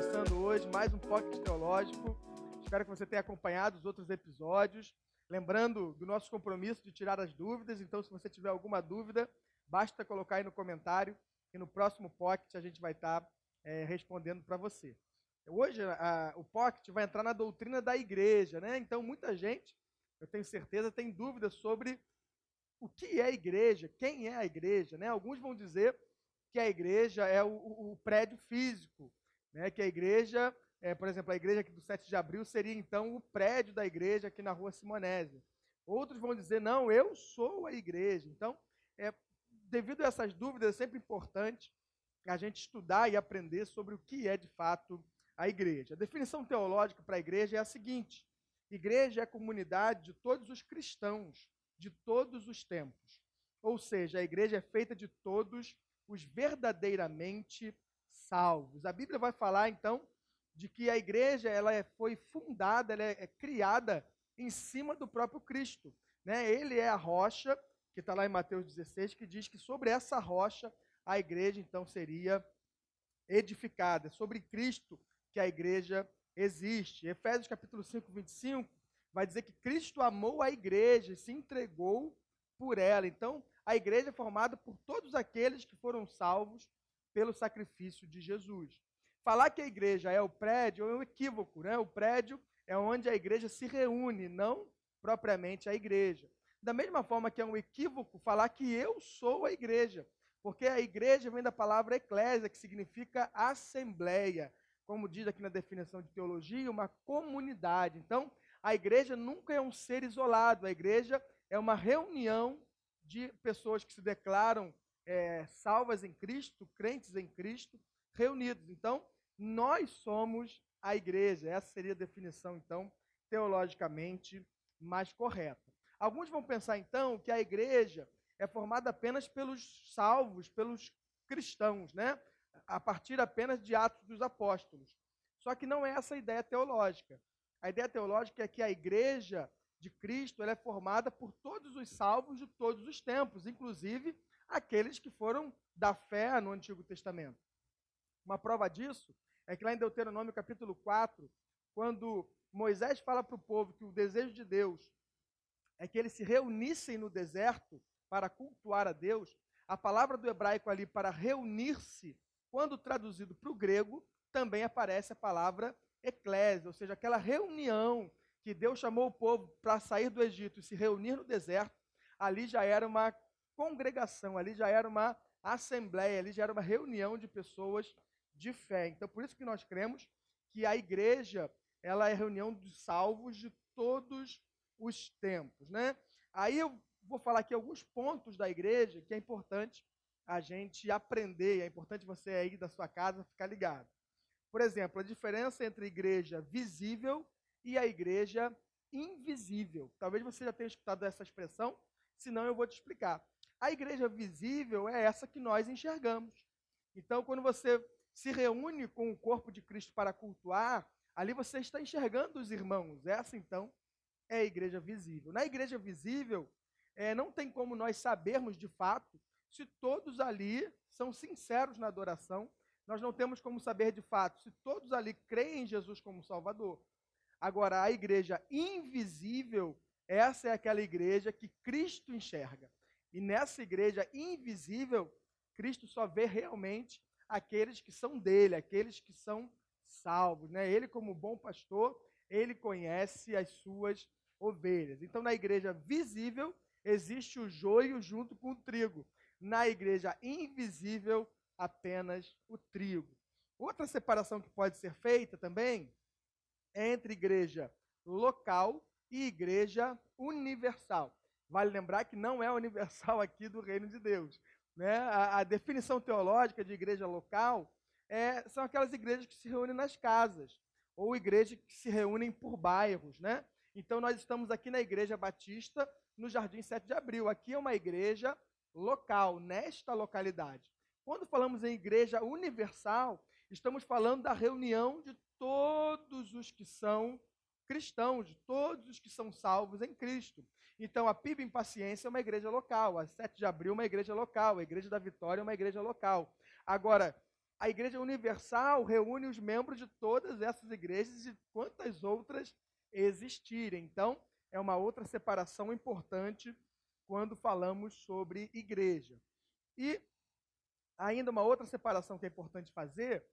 começando hoje mais um Pocket Teológico. Espero que você tenha acompanhado os outros episódios. Lembrando do nosso compromisso de tirar as dúvidas, então se você tiver alguma dúvida, basta colocar aí no comentário e no próximo Pocket a gente vai estar respondendo para você. Hoje o Pocket vai entrar na doutrina da igreja, né? Então muita gente, eu tenho certeza, tem dúvidas sobre o que é a igreja, quem é a igreja, né? Alguns vão dizer que a igreja é o prédio físico, né? Que a igreja, por exemplo, a igreja aqui do 7 de abril seria então o prédio da igreja aqui na rua Simonésia. Outros vão dizer, não, eu sou a igreja. Então, devido a essas dúvidas, é sempre importante a gente estudar e aprender sobre o que é de fato a igreja. A definição teológica para a igreja é a seguinte: igreja é a comunidade de todos os cristãos, de todos os tempos. Ou seja, a igreja é feita de todos os verdadeiramente salvos. A Bíblia vai falar, então, de que a igreja foi fundada, ela é criada em cima do próprio Cristo, né? Ele é a rocha, que está lá em Mateus 16, que diz que sobre essa rocha a igreja, então, seria edificada. É sobre Cristo que a igreja existe. Efésios capítulo 5, 25, vai dizer que Cristo amou a igreja e se entregou por ela. Então, a igreja é formada por todos aqueles que foram salvos pelo sacrifício de Jesus. Falar que a igreja é o prédio é um equívoco, né? O prédio é onde a igreja se reúne, não propriamente a igreja. Da mesma forma que é um equívoco falar que eu sou a igreja, porque a igreja vem da palavra eclésia, que significa assembleia, como diz aqui na definição de teologia, uma comunidade. Então, a igreja nunca é um ser isolado, a igreja é uma reunião de pessoas que se declaram salvas em Cristo, crentes em Cristo, reunidos. Então, nós somos a igreja. Essa seria a definição, então, teologicamente mais correta. Alguns vão pensar, então, que a igreja é formada apenas pelos salvos, pelos cristãos, né? A partir apenas de Atos dos Apóstolos. Só que não é essa a ideia teológica. A ideia teológica é que a igreja de Cristo ela é formada por todos os salvos de todos os tempos, inclusive aqueles que foram da fé no Antigo Testamento. Uma prova disso é que lá em Deuteronômio capítulo 4, quando Moisés fala para o povo que o desejo de Deus é que eles se reunissem no deserto para cultuar a Deus, a palavra do hebraico ali para reunir-se, quando traduzido para o grego, também aparece a palavra eclésia, ou seja, aquela reunião que Deus chamou o povo para sair do Egito e se reunir no deserto, ali já era uma congregação, ali já era uma assembleia, ali já era uma reunião de pessoas de fé. Então, por isso que nós cremos que a igreja, ela é a reunião dos salvos de todos os tempos, né? Aí eu vou falar aqui alguns pontos da igreja que é importante a gente aprender, é importante você aí da sua casa ficar ligado. Por exemplo, a diferença entre a igreja visível e a igreja invisível. Talvez você já tenha escutado essa expressão, senão eu vou te explicar. A igreja visível é essa que nós enxergamos. Então, quando você se reúne com o corpo de Cristo para cultuar, ali você está enxergando os irmãos. Essa, então, é a igreja visível. Na igreja visível, não tem como nós sabermos de fato se todos ali são sinceros na adoração. Nós não temos como saber de fato se todos ali creem em Jesus como Salvador. Agora, a igreja invisível, essa é aquela igreja que Cristo enxerga. E nessa igreja invisível, Cristo só vê realmente aqueles que são dele, aqueles que são salvos, né? Ele, como bom pastor, ele conhece as suas ovelhas. Então, na igreja visível, existe o joio junto com o trigo. Na igreja invisível, apenas o trigo. Outra separação que pode ser feita também é entre igreja local e igreja universal. Vale lembrar que não é universal aqui do reino de Deus, né? A definição teológica de igreja local são aquelas igrejas que se reúnem nas casas, ou igrejas que se reúnem por bairros, né? Então, nós estamos aqui na Igreja Batista, no Jardim 7 de Abril. Aqui é uma igreja local, nesta localidade. Quando falamos em igreja universal, estamos falando da reunião de todos os que são cristãos, de todos os que são salvos em Cristo. Então, a PIB em Paciência é uma igreja local, a 7 de Abril é uma igreja local, a Igreja da Vitória é uma igreja local. Agora, a Igreja Universal reúne os membros de todas essas igrejas e quantas outras existirem. Então, é uma outra separação importante quando falamos sobre igreja. E ainda uma outra separação que é importante fazer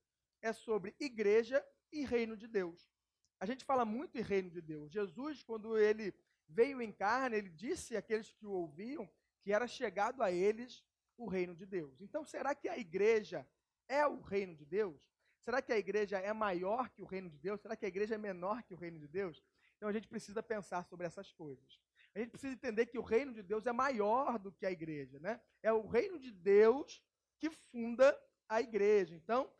é sobre igreja e reino de Deus. A gente fala muito em reino de Deus. Jesus, quando ele veio em carne, ele disse àqueles que o ouviam que era chegado a eles o reino de Deus. Então, será que a igreja é o reino de Deus? Será que a igreja é maior que o reino de Deus? Será que a igreja é menor que o reino de Deus? Então, a gente precisa pensar sobre essas coisas. A gente precisa entender que o reino de Deus é maior do que a igreja, né? É o reino de Deus que funda a igreja. Então,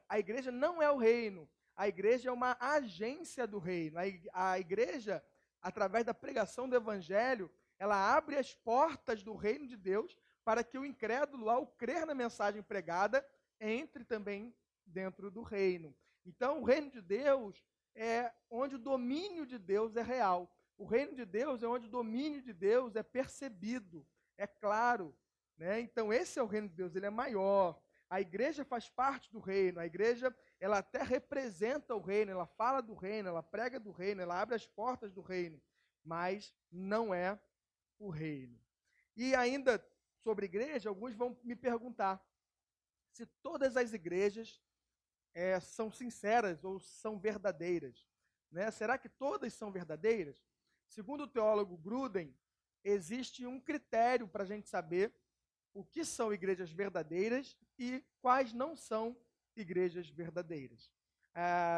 a igreja não é o reino. A igreja é uma agência do reino. A igreja, através da pregação do evangelho, ela abre as portas do reino de Deus para que o incrédulo, ao crer na mensagem pregada, entre também dentro do reino. Então, o reino de Deus é onde o domínio de Deus é real. O reino de Deus é onde o domínio de Deus é percebido, é claro, né? Então, esse é o reino de Deus, ele é maior. A igreja faz parte do reino, a igreja, ela até representa o reino, ela fala do reino, ela prega do reino, ela abre as portas do reino, mas não é o reino. E ainda sobre igreja, alguns vão me perguntar se todas as igrejas são sinceras ou são verdadeiras, né? Será que todas são verdadeiras? Segundo o teólogo Gruden, existe um critério para a gente saber o que são igrejas verdadeiras e quais não são igrejas verdadeiras.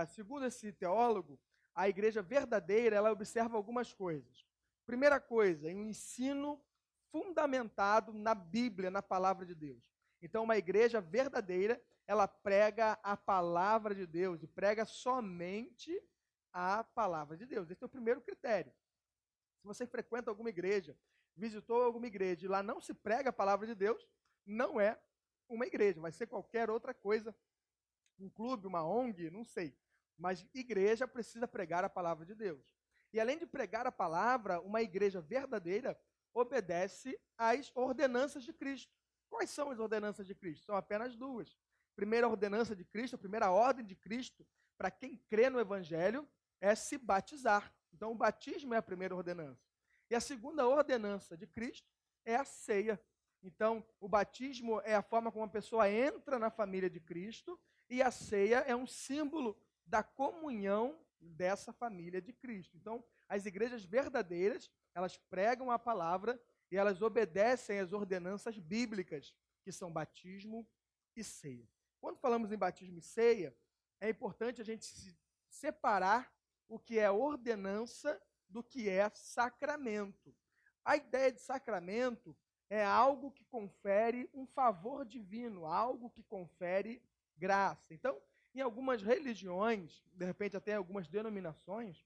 Segundo esse teólogo, a igreja verdadeira, ela observa algumas coisas. Primeira coisa, um ensino fundamentado na Bíblia, na palavra de Deus. Então, uma igreja verdadeira, ela prega a palavra de Deus e prega somente a palavra de Deus. Esse é o primeiro critério. Se você frequenta alguma igreja, visitou alguma igreja e lá não se prega a palavra de Deus, não é uma igreja, vai ser qualquer outra coisa, um clube, uma ONG, não sei. Mas igreja precisa pregar a palavra de Deus. E além de pregar a palavra, uma igreja verdadeira obedece às ordenanças de Cristo. Quais são as ordenanças de Cristo? São apenas duas. Primeira ordenança de Cristo, a primeira ordem de Cristo, para quem crê no Evangelho, é se batizar. Então, o batismo é a primeira ordenança. E a segunda ordenança de Cristo é a ceia. Então, o batismo é a forma como a pessoa entra na família de Cristo e a ceia é um símbolo da comunhão dessa família de Cristo. Então, as igrejas verdadeiras, elas pregam a palavra e elas obedecem às ordenanças bíblicas, que são batismo e ceia. Quando falamos em batismo e ceia, é importante a gente separar o que é ordenança do que é sacramento. A ideia de sacramento é algo que confere um favor divino, algo que confere graça. Então, em algumas religiões, de repente até algumas denominações,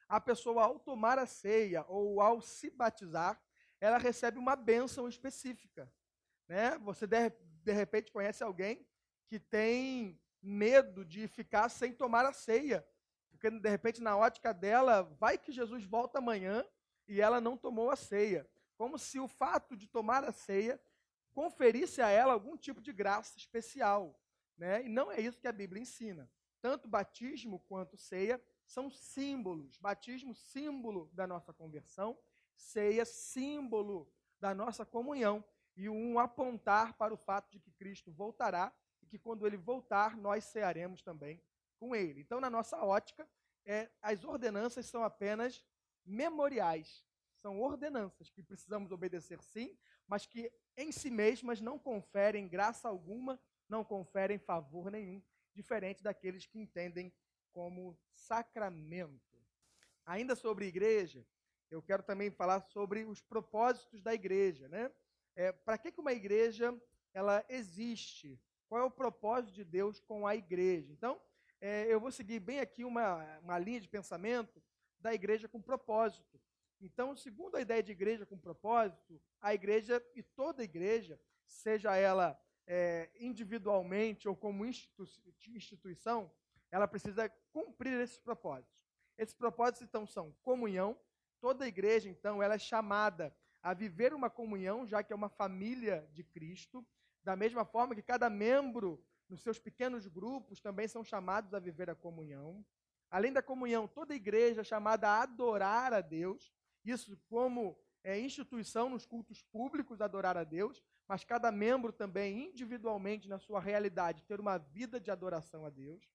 a pessoa ao tomar a ceia ou ao se batizar, ela recebe uma bênção específica, né? Você de repente conhece alguém que tem medo de ficar sem tomar a ceia, porque de repente na ótica dela, vai que Jesus volta amanhã e ela não tomou a ceia. Como se o fato de tomar a ceia conferisse a ela algum tipo de graça especial, né? E não é isso que a Bíblia ensina. Tanto batismo quanto ceia são símbolos. Batismo, símbolo da nossa conversão, ceia, símbolo da nossa comunhão, e um apontar para o fato de que Cristo voltará e que quando ele voltar, nós cearemos também com ele. Então, na nossa ótica, as ordenanças são apenas memoriais, são ordenanças que precisamos obedecer sim, mas que em si mesmas não conferem graça alguma, não conferem favor nenhum, diferente daqueles que entendem como sacramento. Ainda sobre igreja, eu quero também falar sobre os propósitos da igreja, né? Para que uma igreja ela existe? Qual é o propósito de Deus com a igreja? Então, eu vou seguir bem aqui uma linha de pensamento da igreja com propósito. Então, segundo a ideia de igreja com propósito, a igreja e toda igreja, seja ela individualmente ou como instituição, ela precisa cumprir esses propósitos. Esses propósitos, então, são comunhão. Toda igreja, então, ela é chamada a viver uma comunhão, já que é uma família de Cristo, da mesma forma que cada membro nos seus pequenos grupos, também são chamados a viver a comunhão. Além da comunhão, toda a igreja é chamada a adorar a Deus, isso como instituição nos cultos públicos, adorar a Deus, mas cada membro também, individualmente, na sua realidade, ter uma vida de adoração a Deus.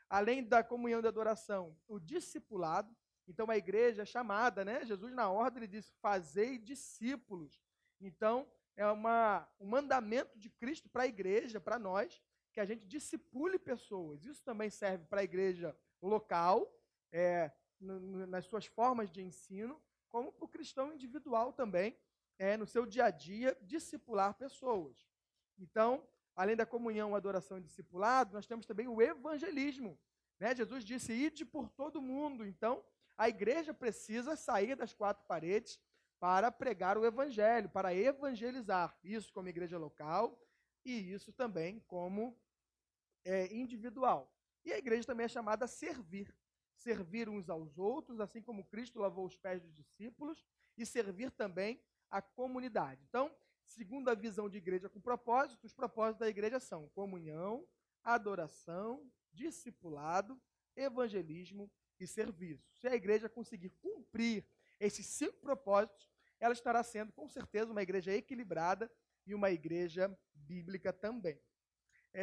Além da comunhão de adoração, o discipulado. Então, a igreja é chamada, né? Jesus, na ordem, ele disse, fazei discípulos. Então, é um mandamento de Cristo para a igreja, para nós, que a gente discipule pessoas. Isso também serve para a igreja local, nas suas formas de ensino, como para o cristão individual também, no seu dia a dia, discipular pessoas. Então, além da comunhão, adoração e discipulado, nós temos também o evangelismo. Né? Jesus disse, ide por todo mundo. Então, a igreja precisa sair das quatro paredes para pregar o evangelho, para evangelizar. Isso como igreja local e isso também como individual. E a igreja também é chamada a servir. Servir uns aos outros, assim como Cristo lavou os pés dos discípulos, e servir também a comunidade. Então, segundo a visão de igreja com propósito, os propósitos da igreja são comunhão, adoração, discipulado, evangelismo e serviço. Se a igreja conseguir cumprir esses 5 propósitos, ela estará sendo, com certeza, uma igreja equilibrada e uma igreja bíblica também.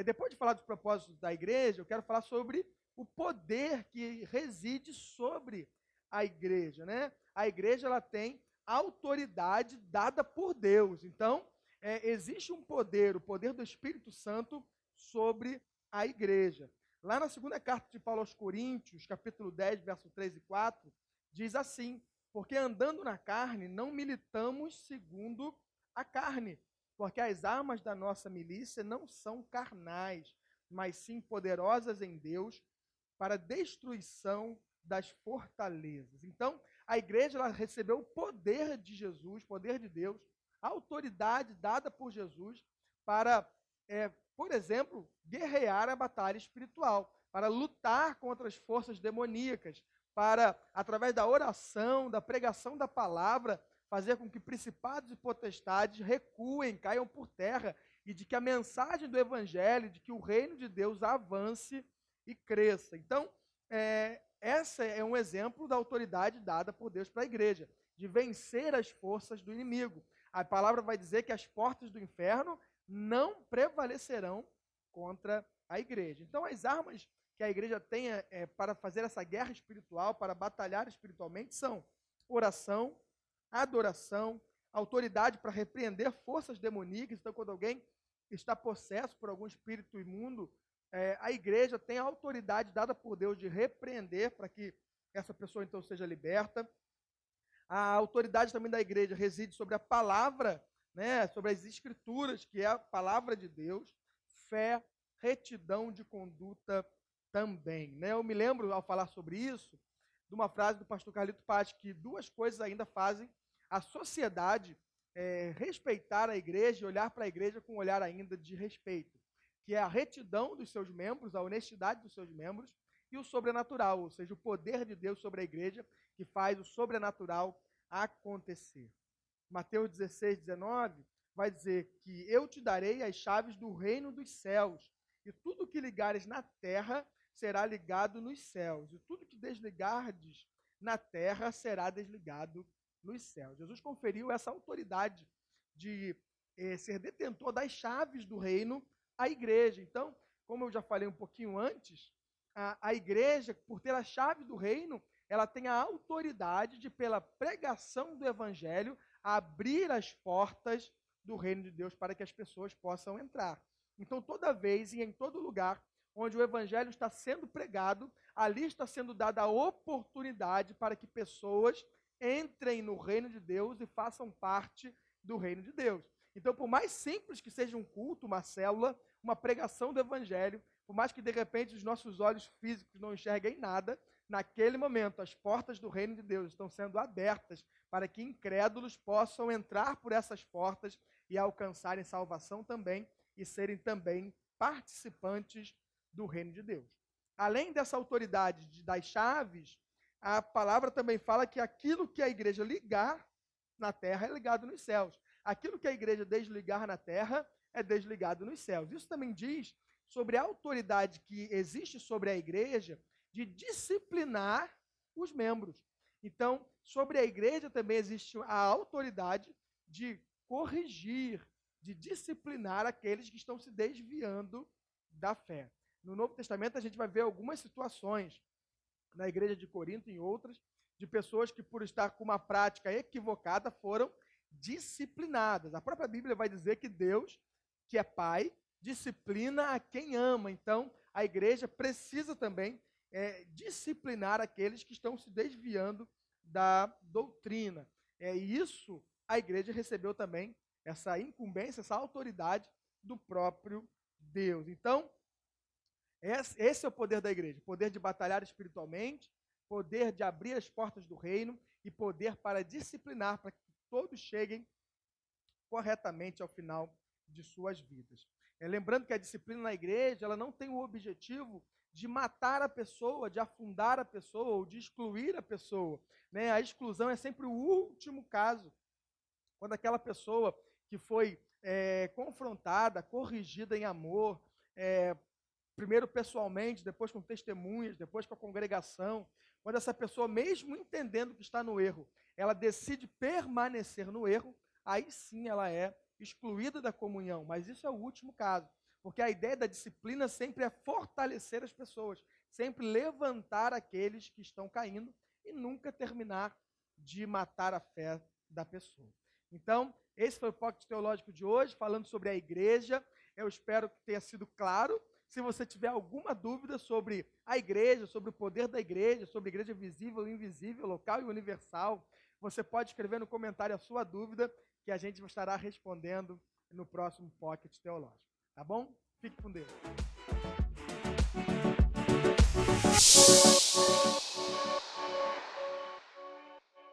Depois de falar dos propósitos da igreja, eu quero falar sobre o poder que reside sobre a igreja, né? A igreja, ela tem autoridade dada por Deus. Então, existe um poder, o poder do Espírito Santo sobre a igreja. Lá na segunda carta de Paulo aos Coríntios, capítulo 10, verso 3 e 4, diz assim, porque andando na carne, não militamos segundo a carne, porque as armas da nossa milícia não são carnais, mas sim poderosas em Deus para a destruição das fortalezas. Então, a igreja ela recebeu o poder de Jesus, poder de Deus, a autoridade dada por Jesus para, por exemplo, guerrear a batalha espiritual, para lutar contra as forças demoníacas, para, através da oração, da pregação da palavra, fazer com que principados e potestades recuem, caiam por terra, e de que a mensagem do evangelho, de que o reino de Deus avance e cresça. Então, essa é um exemplo da autoridade dada por Deus para a igreja, de vencer as forças do inimigo. A palavra vai dizer que as portas do inferno não prevalecerão contra a igreja. Então, as armas que a igreja tem para fazer essa guerra espiritual, para batalhar espiritualmente, são oração, adoração, autoridade para repreender forças demoníacas. Então, quando alguém está possesso por algum espírito imundo, a igreja tem a autoridade dada por Deus de repreender para que essa pessoa então seja liberta. A autoridade também da igreja reside sobre a palavra, né, sobre as escrituras, que é a palavra de Deus, fé, retidão de conduta também. Né? Eu me lembro, ao falar sobre isso, de uma frase do pastor Carlito Paz, que 2 coisas ainda fazem a sociedade respeitar a igreja e olhar para a igreja com um olhar ainda de respeito, que é a retidão dos seus membros, a honestidade dos seus membros e o sobrenatural, ou seja, o poder de Deus sobre a igreja que faz o sobrenatural acontecer. Mateus 16, 19 vai dizer que eu te darei as chaves do reino dos céus e tudo que ligares na terra será ligado nos céus e tudo que desligardes na terra será desligado nos céus. Jesus conferiu essa autoridade de ser detentor das chaves do reino à igreja. Então, como eu já falei um pouquinho antes, a igreja, por ter a chave do reino, ela tem a autoridade de, pela pregação do evangelho, abrir as portas do reino de Deus para que as pessoas possam entrar. Então, toda vez e em todo lugar onde o evangelho está sendo pregado, ali está sendo dada a oportunidade para que pessoas entrem no reino de Deus e façam parte do reino de Deus. Então, por mais simples que seja um culto, uma célula, uma pregação do evangelho, por mais que de repente os nossos olhos físicos não enxerguem nada, naquele momento as portas do reino de Deus estão sendo abertas para que incrédulos possam entrar por essas portas e alcançarem salvação também e serem também participantes do reino de Deus. Além dessa autoridade das chaves, a palavra também fala que aquilo que a igreja ligar na terra é ligado nos céus. Aquilo que a igreja desligar na terra é desligado nos céus. Isso também diz sobre a autoridade que existe sobre a igreja de disciplinar os membros. Então, sobre a igreja também existe a autoridade de corrigir, de disciplinar aqueles que estão se desviando da fé. No Novo Testamento, a gente vai ver algumas situações, na igreja de Corinto e em outras, de pessoas que, por estar com uma prática equivocada, foram disciplinadas. A própria Bíblia vai dizer que Deus, que é Pai, disciplina a quem ama. Então, a igreja precisa também disciplinar aqueles que estão se desviando da doutrina. E isso a igreja recebeu também, essa incumbência, essa autoridade do próprio Deus. Então, esse é o poder da igreja, poder de batalhar espiritualmente, poder de abrir as portas do reino e poder para disciplinar, para que todos cheguem corretamente ao final de suas vidas. Lembrando que a disciplina na igreja, ela não tem o objetivo de matar a pessoa, de afundar a pessoa ou de excluir a pessoa. A exclusão é sempre o último caso, quando aquela pessoa que foi confrontada, corrigida em amor, primeiro pessoalmente, depois com testemunhas, depois com a congregação, quando essa pessoa, mesmo entendendo que está no erro, ela decide permanecer no erro, aí sim ela é excluída da comunhão. Mas isso é o último caso, porque a ideia da disciplina sempre é fortalecer as pessoas, sempre levantar aqueles que estão caindo e nunca terminar de matar a fé da pessoa. Então, esse foi o Pocket Teológico de hoje, falando sobre a igreja. Eu espero que tenha sido claro. Se você tiver alguma dúvida sobre a igreja, sobre o poder da igreja, sobre a igreja visível e invisível, local e universal, você pode escrever no comentário a sua dúvida, que a gente estará respondendo no próximo Pocket Teológico. Tá bom? Fique com Deus.